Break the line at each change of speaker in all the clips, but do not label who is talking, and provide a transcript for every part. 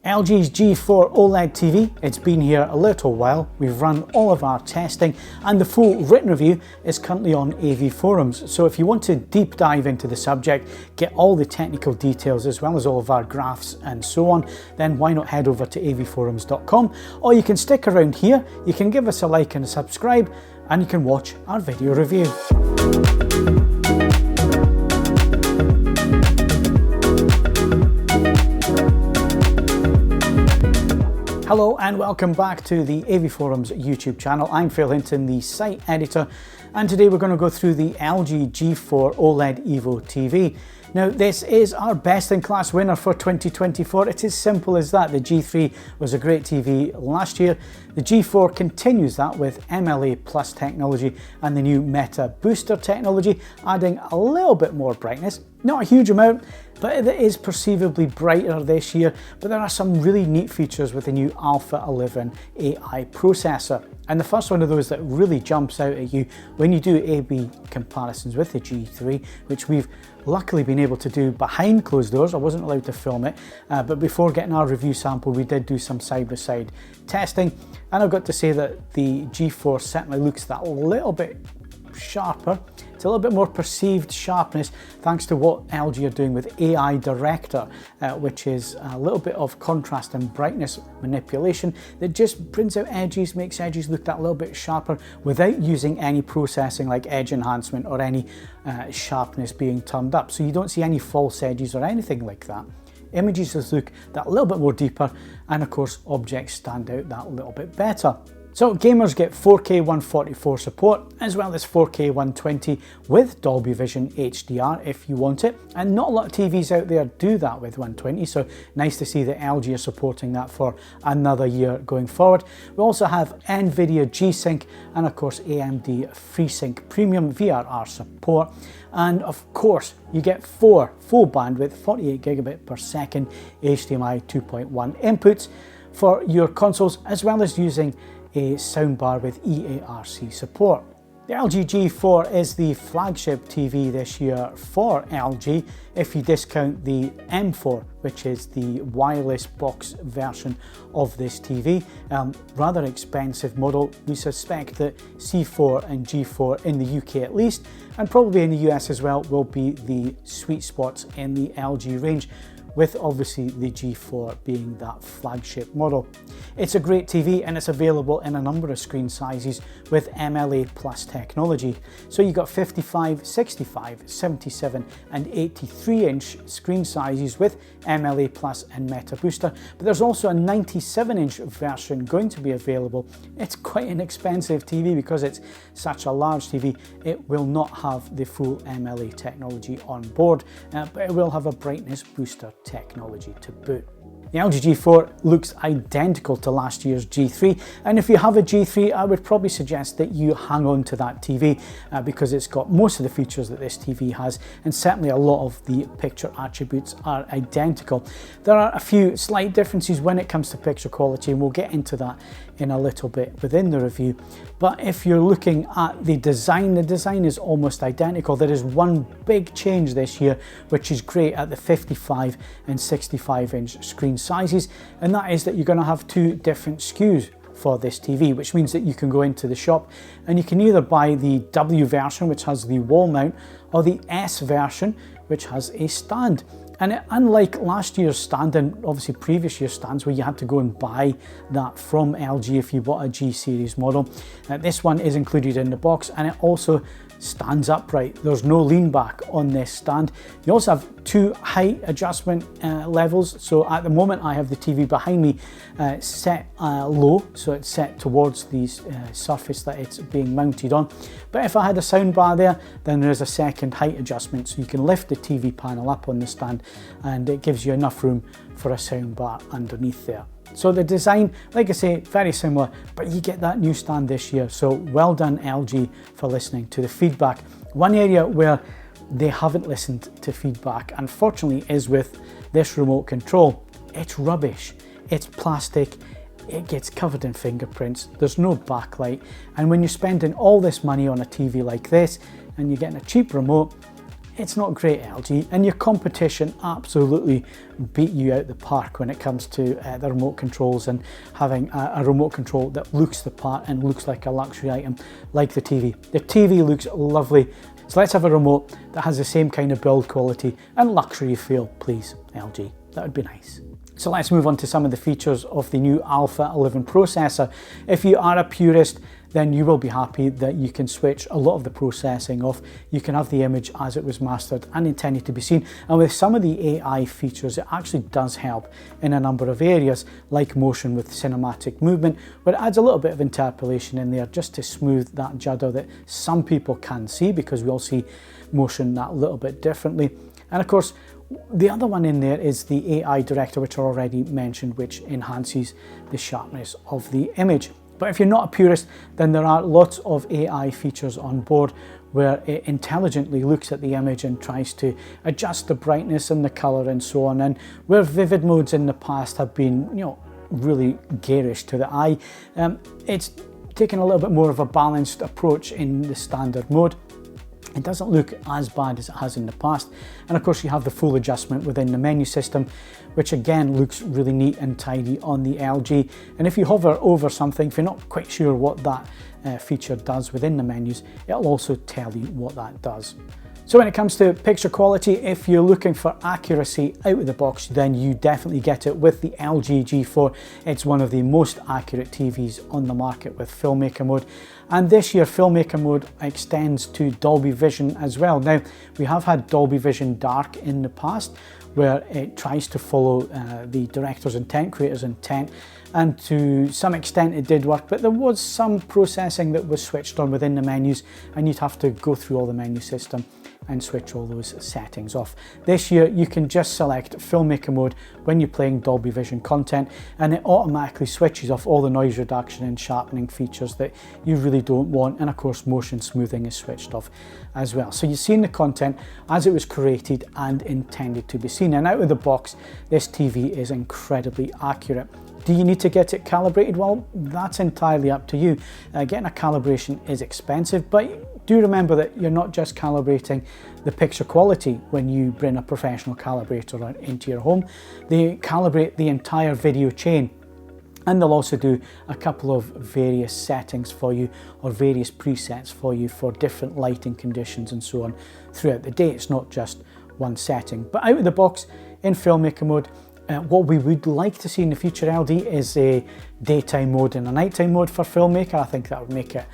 LG's G4 OLED TV, it's been here a little while, we've run all of our testing and the full written review is currently on AV Forums. So if you want to deep dive into the subject, get all the technical details as well as all of our graphs and so on, then why not head over to avforums.com, or you can stick around here, you can give us a like and a subscribe, and you can watch our video review. Hello and welcome back to the AV Forums YouTube channel. I'm Phil Hinton, the site editor, and today we're going to go through the LG G4 OLED Evo TV. Now this is our best in class winner for 2024. It's as simple as that. The G3 was a great TV last year. The G4 continues that with MLA Plus technology and the new META booster technology, adding a little bit more brightness. Not a huge amount, but it is perceivably brighter this year. But there are some really neat features with the new Alpha 11 AI processor. And the first one of those that really jumps out at you when you do A/B comparisons with the G3, which we've luckily been able to do behind closed doors. I wasn't allowed to film it, but before getting our review sample, we did do some side-by-side testing. And I've got to say that the G4 certainly looks that little bit sharper. It's a little bit more perceived sharpness thanks to what LG are doing with AI Director, which is a little bit of contrast and brightness manipulation that just brings out edges, makes edges look that little bit sharper without using any processing like edge enhancement or any sharpness being turned up. So you don't see any false edges or anything like that. Images just look that little bit more deeper, and of course objects stand out that little bit better. So gamers get 4K 144 support as well as 4K 120 with Dolby Vision HDR if you want it, and not a lot of TVs out there do that with 120, so nice to see that LG are supporting that for another year going forward. We also have NVIDIA G-Sync and of course AMD FreeSync Premium VRR support, and of course you get 4 full bandwidth 48 gigabit per second HDMI 2.1 inputs for your consoles, as well as using a soundbar with EARC support. The LG G4 is the flagship TV this year for LG if you discount the M4, which is the wireless box version of this TV. Rather expensive model. We suspect that C4 and G4 in the UK at least, and probably in the US as well, will be the sweet spots in the LG range, with obviously the G4 being that flagship model. It's a great TV and it's available in a number of screen sizes with MLA Plus technology. So you've got 55, 65, 77 and 83 inch screen sizes with MLA Plus and META Booster, but there's also a 97 inch version going to be available. It's quite an expensive TV because it's such a large TV. It will not have the full MLA technology on board, but it will have a brightness booster technology to boot. The LG G4 looks identical to last year's G3, and if you have a G3, I would probably suggest that you hang on to that TV because it's got most of the features that this TV has, and certainly a lot of the picture attributes are identical. There are a few slight differences when it comes to picture quality, and we'll get into that in a little bit within the review. But if you're looking at the design is almost identical. There is one big change this year, which is great at the 55 and 65 inch screen sizes, and that is that you're going to have 2 different SKUs for this TV, which means that you can go into the shop and you can either buy the W version, which has the wall mount, or the S version, which has a stand. And unlike last year's stand and obviously previous year's stands where you had to go and buy that from LG if you bought a G series model, this one is included in the box, and it also stands upright. There's no lean back on this stand. You also have 2 height adjustment levels. So at the moment I have the TV behind me set low, so it's set towards the surface that it's being mounted on. But if I had a sound bar there, then there is a second height adjustment, so you can lift the TV panel up on the stand and it gives you enough room for a sound bar underneath there. So the design, like I say, very similar, but you get that new stand this year. So well done LG for listening to the feedback. One area where they haven't listened to feedback, unfortunately, is with this remote control. It's rubbish, it's plastic, it gets covered in fingerprints, there's no backlight, and when you're spending all this money on a TV like this and you're getting a cheap remote, it's not great, LG, and your competition absolutely beat you out the park when it comes to the remote controls and having a remote control that looks the part and looks like a luxury item like the TV. The TV looks lovely, so let's have a remote that has the same kind of build quality and luxury feel, please, LG. That would be nice. So let's move on to some of the features of the new Alpha 11 processor. If you are a purist, then you will be happy that you can switch a lot of the processing off. You can have the image as it was mastered and intended to be seen. And with some of the AI features, it actually does help in a number of areas, like motion with cinematic movement, where it adds a little bit of interpolation in there just to smooth that judder that some people can see, because we all see motion that little bit differently. And of course, the other one in there is the AI director, which I already mentioned, which enhances the sharpness of the image. But if you're not a purist, then there are lots of AI features on board where it intelligently looks at the image and tries to adjust the brightness and the color and so on. And where vivid modes in the past have been, really garish to the eye, it's taken a little bit more of a balanced approach in the standard mode. It doesn't look as bad as it has in the past. And of course you have the full adjustment within the menu system, which again looks really neat and tidy on the LG. And if you hover over something, if you're not quite sure what that feature does within the menus, it'll also tell you what that does. So when it comes to picture quality, if you're looking for accuracy out of the box, then you definitely get it with the LG G4. It's one of the most accurate TVs on the market with Filmmaker mode. And this year, Filmmaker mode extends to Dolby Vision as well. Now, we have had Dolby Vision Dark in the past, where it tries to follow the director's intent, creator's intent, and to some extent it did work, but there was some processing that was switched on within the menus, and you'd have to go through all the menu system and switch all those settings off. This year you can just select Filmmaker mode when you're playing Dolby Vision content, and it automatically switches off all the noise reduction and sharpening features that you really don't want, and of course motion smoothing is switched off as well. So you're seeing the content as it was created and intended to be seen, and out of the box this TV is incredibly accurate. Do you need to get it calibrated? Well, that's entirely up to you. Getting a calibration is expensive, but do remember that you're not just calibrating the picture quality when you bring a professional calibrator into your home. They calibrate the entire video chain, and they'll also do a couple of various settings for you, or various presets for you for different lighting conditions and so on throughout the day. It's not just one setting. But out of the box in Filmmaker mode, what we would like to see in the future, LD, is a daytime mode and a nighttime mode for Filmmaker. I think that would make it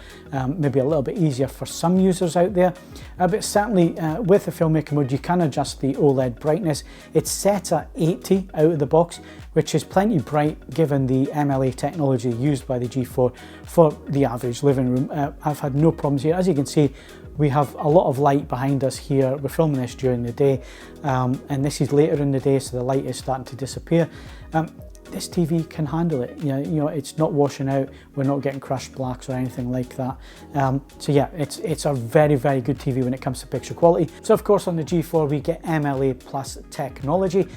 maybe a little bit easier for some users out there. But certainly with the Filmmaker mode, you can adjust the OLED brightness. It's set at 80 out of the box, which is plenty bright given the MLA technology used by the G4 for the average living room. I've had no problems here. As you can see, we have a lot of light behind us here. We're filming this during the day, and this is later in the day, so the light is starting to disappear. This TV can handle it. It's not washing out. We're not getting crushed blacks or anything like that. So yeah, it's a very, very good TV when it comes to picture quality. So of course on the G4 we get MLA plus technology,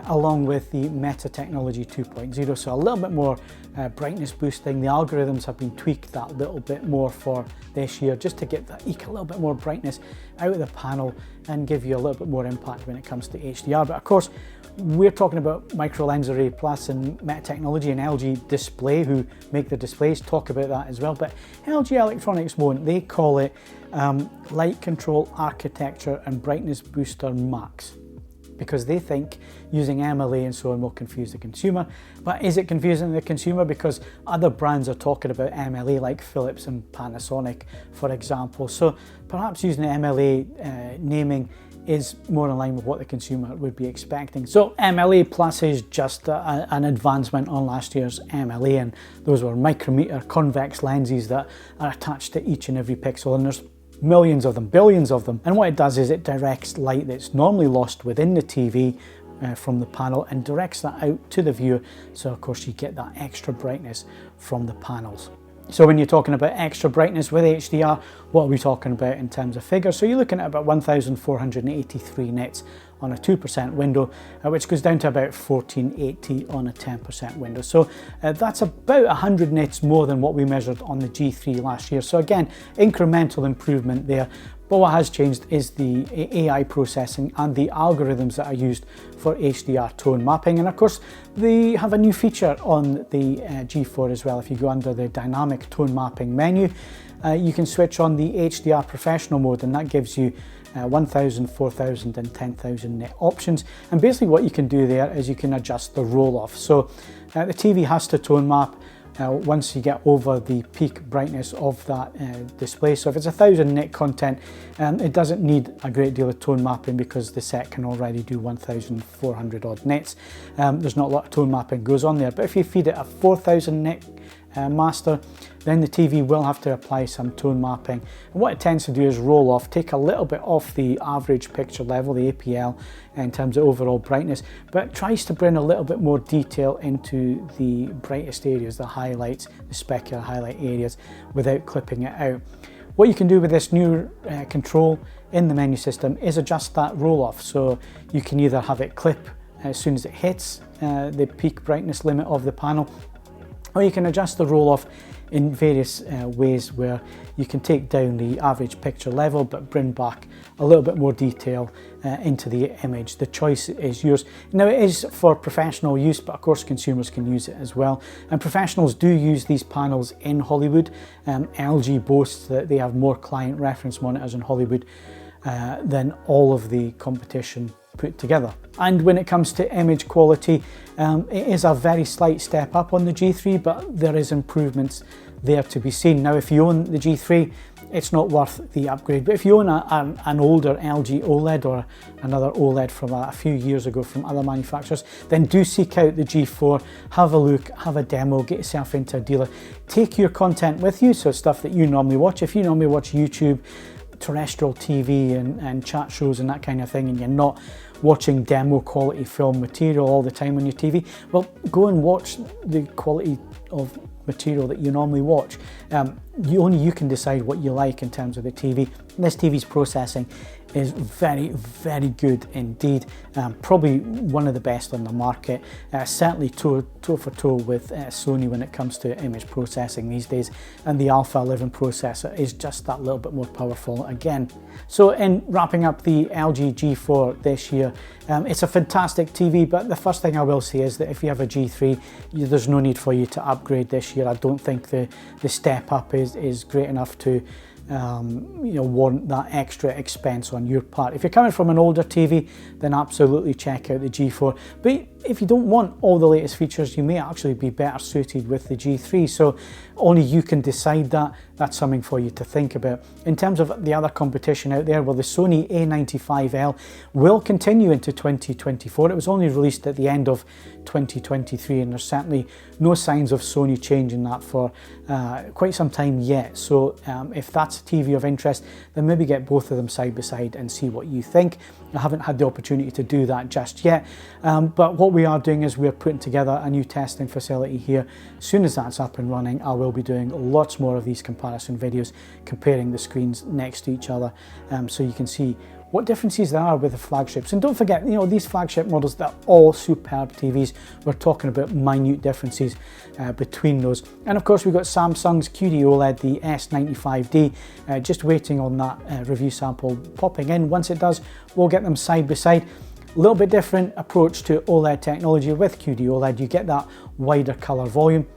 along with the META Technology 2.0. So a little bit more brightness boosting. The algorithms have been tweaked that little bit more for this year, just to eke a little bit more brightness out of the panel and give you a little bit more impact when it comes to HDR. But of course, we're talking about Micro Lens Array Plus and META Technology and LG Display, who make the displays, talk about that as well. But LG Electronics won't. They call it Light Control Architecture and Brightness Booster Max, because they think using MLA and so on will confuse the consumer. But is it confusing the consumer? Because other brands are talking about MLA, like Philips and Panasonic, for example. So perhaps using the MLA naming is more in line with what the consumer would be expecting. So MLA Plus is just an advancement on last year's MLA, and those were micrometer convex lenses that are attached to each and every pixel, and there's millions of them, billions of them. And what it does is it directs light that's normally lost within the TV from the panel and directs that out to the viewer. So of course you get that extra brightness from the panels. So when you're talking about extra brightness with HDR, what are we talking about in terms of figures? So you're looking at about 1483 nits on a 2% window, which goes down to about 1480 on a 10% window. So that's about 100 nits more than what we measured on the G3 last year. So again, incremental improvement there. But what has changed is the AI processing and the algorithms that are used for HDR tone mapping. And of course, they have a new feature on the G4 as well. If you go under the dynamic tone mapping menu, you can switch on the HDR professional mode, and that gives you 1000, 4000 and 10,000 nit options. And basically what you can do there is you can adjust the roll off. So the TV has to tone map once you get over the peak brightness of that display. So if it's 1000 nit content, it doesn't need a great deal of tone mapping because the set can already do 1400 odd nits. There's not a lot of tone mapping goes on there, but if you feed it a 4000 nit master, then the TV will have to apply some tone mapping. And what it tends to do is roll off, take a little bit off the average picture level, the APL, in terms of overall brightness, but it tries to bring a little bit more detail into the brightest areas, the highlights, the specular highlight areas, without clipping it out. What you can do with this new control in the menu system is adjust that roll off. So you can either have it clip as soon as it hits the peak brightness limit of the panel, or you can adjust the roll off in various ways where you can take down the average picture level but bring back a little bit more detail into the image. The choice is yours. Now, it is for professional use, but of course consumers can use it as well, and professionals do use these panels in Hollywood. LG boasts that they have more client reference monitors in Hollywood than all of the competition put together. And when it comes to image quality, it is a very slight step up on the G3, but there is improvements there to be seen. Now, if you own the G3, it's not worth the upgrade, but if you own an older LG OLED or another OLED from a few years ago from other manufacturers, then do seek out the G4, have a look, have a demo, get yourself into a dealer, take your content with you, so stuff that you normally watch. If you normally watch YouTube, terrestrial TV and chat shows and that kind of thing, and you're not watching demo quality film material all the time on your TV, well, go and watch the quality of material that you normally watch. Only you can decide what you like in terms of the TV. This TV's processing is very, very good indeed. Probably one of the best on the market. Certainly toe for toe with Sony when it comes to image processing these days. And the Alpha 11 processor is just that little bit more powerful again. So in wrapping up the LG G4 this year, it's a fantastic TV, but the first thing I will say is that if you have a G3, there's no need for you to upgrade this year. I don't think the step up is great enough to warrant that extra expense on your part. If you're coming from an older TV, then absolutely check out the G4. But if you don't want all the latest features, you may actually be better suited with the G3. So only you can decide that. That's something for you to think about. In terms of the other competition out there, well, the Sony A95L will continue into 2024. It was only released at the end of 2023, and there's certainly no signs of Sony changing that for quite some time yet. So if that's a TV of interest, then maybe get both of them side by side and see what you think. I haven't had the opportunity to do that just yet, but what we are doing is we're putting together a new testing facility here. As soon as that's up and running, I will be doing lots more of these comparison videos, comparing the screens next to each other, so you can see what differences there are with the flagships. And don't forget, these flagship models, they're all superb TVs. We're talking about minute differences between those. And of course, we've got Samsung's QD OLED, the S95D, just waiting on that review sample popping in. Once it does, we'll get them side by side. A little bit different approach to OLED technology with QD OLED. You get that wider color volume.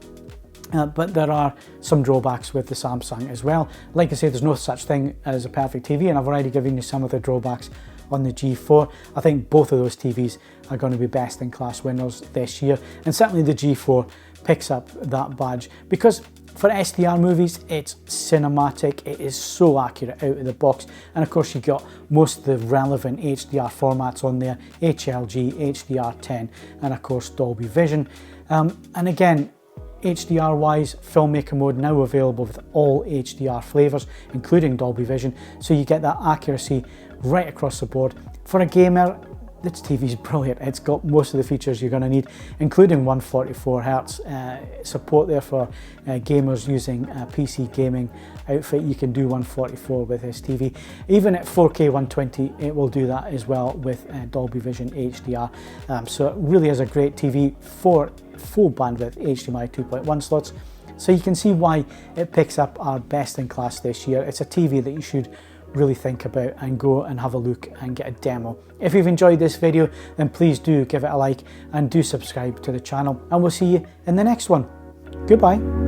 But there are some drawbacks with the Samsung as well. Like I say, there's no such thing as a perfect TV, and I've already given you some of the drawbacks on the G4. I think both of those TVs are going to be best in class winners this year, and certainly the G4 picks up that badge because for SDR movies, it's cinematic, it is so accurate out of the box, and of course you've got most of the relevant HDR formats on there, HLG, HDR10, and of course Dolby Vision. And again, HDR wise, Filmmaker mode now available with all HDR flavors, including Dolby Vision, so you get that accuracy right across the board. For a gamer, this TV is brilliant. It's got most of the features you're going to need, including 144Hz support there for gamers using a PC gaming outfit. You can do 144 with this TV. Even at 4K 120, it will do that as well with Dolby Vision HDR. So it really is a great TV for full bandwidth HDMI 2.1 slots. So you can see why it picks up our best in class this year. It's a TV that you should really think about and go and have a look and get a demo. If you've enjoyed this video, then please do give it a like and do subscribe to the channel, and we'll see you in the next one. Goodbye.